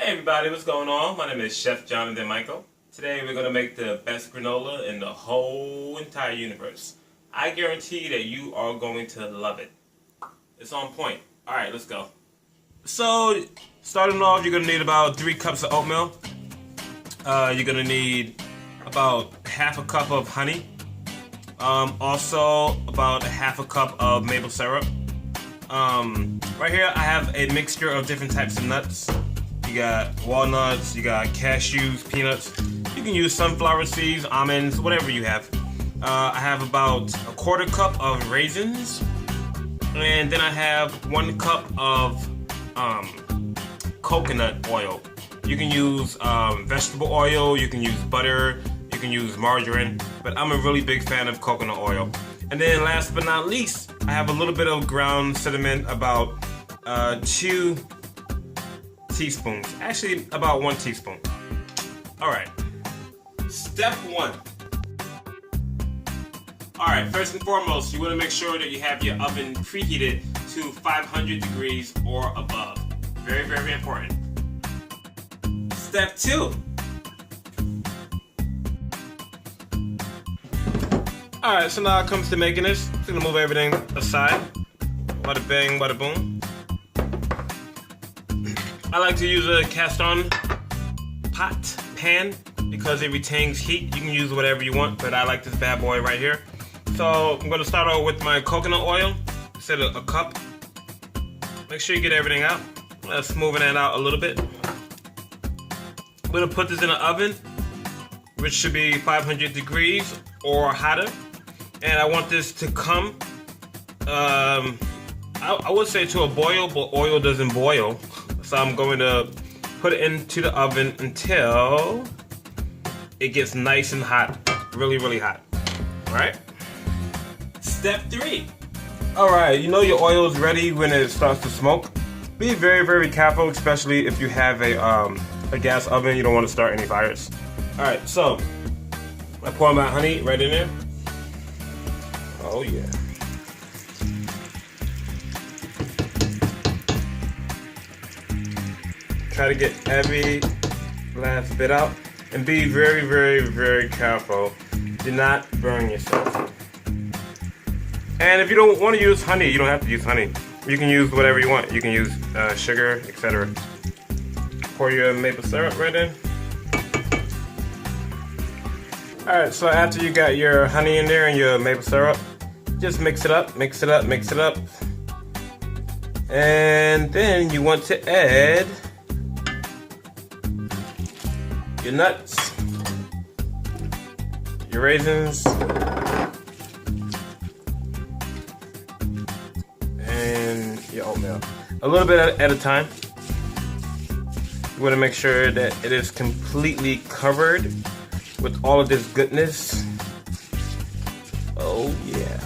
Hey everybody, what's going on? My name is Chef Jonathan Michael. Today we're going to make the best granola in the whole entire universe. I guarantee that you are going to love it. It's on point. Alright, let's go. So, starting off, you're going to need about 3 cups of oatmeal. You're going to need about half a cup of honey. Also, about half a cup of maple syrup. Right here I have a mixture of different types of nuts. You got walnuts, you got cashews, peanuts. You can use sunflower seeds, almonds, whatever you have. I have about a quarter cup of raisins. And then I have 1 cup of coconut oil. You can use vegetable oil, you can use butter, you can use margarine, but I'm a really big fan of coconut oil. And then last but not least, I have a little bit of ground cinnamon, about 2 teaspoons. Actually, about 1 teaspoon. Alright. Step 1. Alright, first and foremost, you want to make sure that you have your oven preheated to 500 degrees or above. Very, very important. Step 2. Alright, so now it comes to making this. I'm going to move everything aside. Bada bang, bada boom. I like to use a cast on pan because it retains heat. You can use whatever you want, but I like this bad boy right here. So I'm going to start out with my coconut oil. Instead of a cup. Make sure you get everything out. Let's smooth that out a little bit. I'm going to put this in the oven, which should be 500 degrees or hotter. And I want this to come, I would say to a boil, but oil doesn't boil. So I'm going to put it into the oven until it gets nice and hot, really, really hot. All right. Step 3. All right, you know your oil is ready when it starts to smoke. Be very, very careful, especially if you have a gas oven. You don't want to start any fires. All right, so I pour my honey right in there. Oh yeah. Try to get every last bit out and be very, very, very careful. Do not burn yourself. And if you don't want to use honey, you don't have to use honey. You can use whatever you want. You can use sugar, etc. Pour your maple syrup right in. Alright, so after you got your honey in there and your maple syrup, just mix it up, mix it up, mix it up. And then you want to add your nuts, your raisins, and your oatmeal. A little bit at a time. You want to make sure that it is completely covered with all of this goodness. Oh yeah.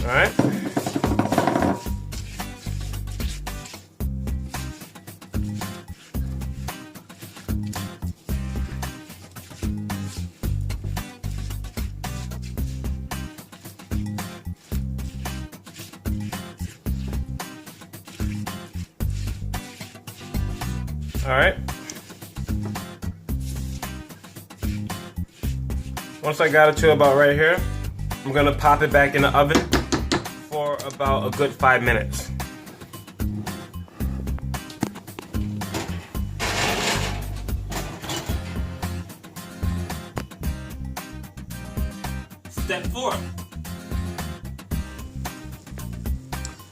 Alright. Alright. Once I got it to about right here, I'm gonna pop it back in the oven for about a good 5 minutes. Step 4.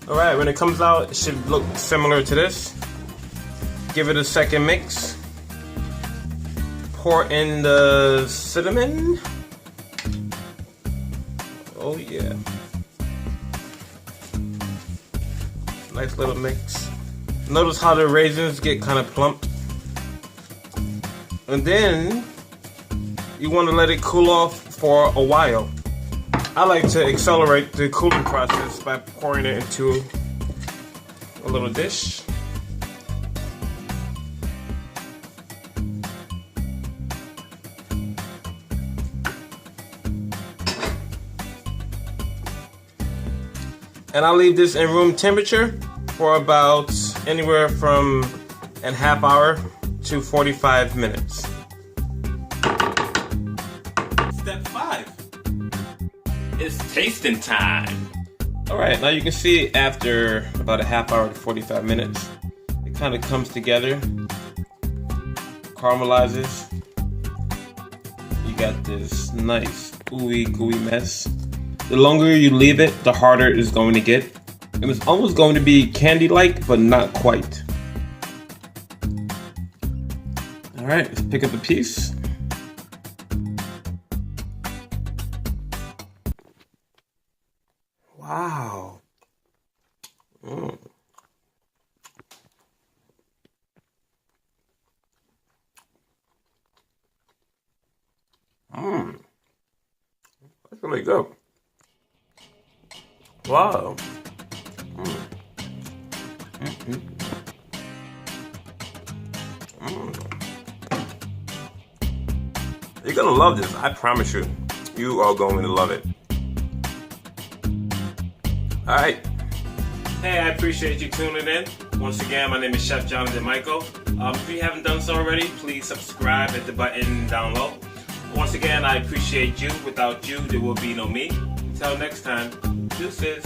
Alright, when it comes out, it should look similar to this. Give it a second mix. Pour in the cinnamon. Oh yeah. Nice little mix. Notice how the raisins get kind of plump. And then you want to let it cool off for a while. I like to accelerate the cooling process by pouring it into a little dish. And I'll leave this in room temperature for about anywhere from a half hour to 45 minutes. Step 5. It's tasting time. Alright, now you can see after about a half hour to 45 minutes, it kind of comes together, caramelizes. You got this nice ooey gooey mess. The longer you leave it, the harder it is going to get. It was almost going to be candy-like, but not quite. Alright, let's pick up a piece. Wow. That's really good. Wow. You're gonna love this, I promise you. You are going to love it. Alright. Hey, I appreciate you tuning in. Once again, my name is Chef Jonathan Michael. If you haven't done so already, please subscribe at the button down low. Once again, I appreciate you. Without you, there will be no me. Until next time, deuces.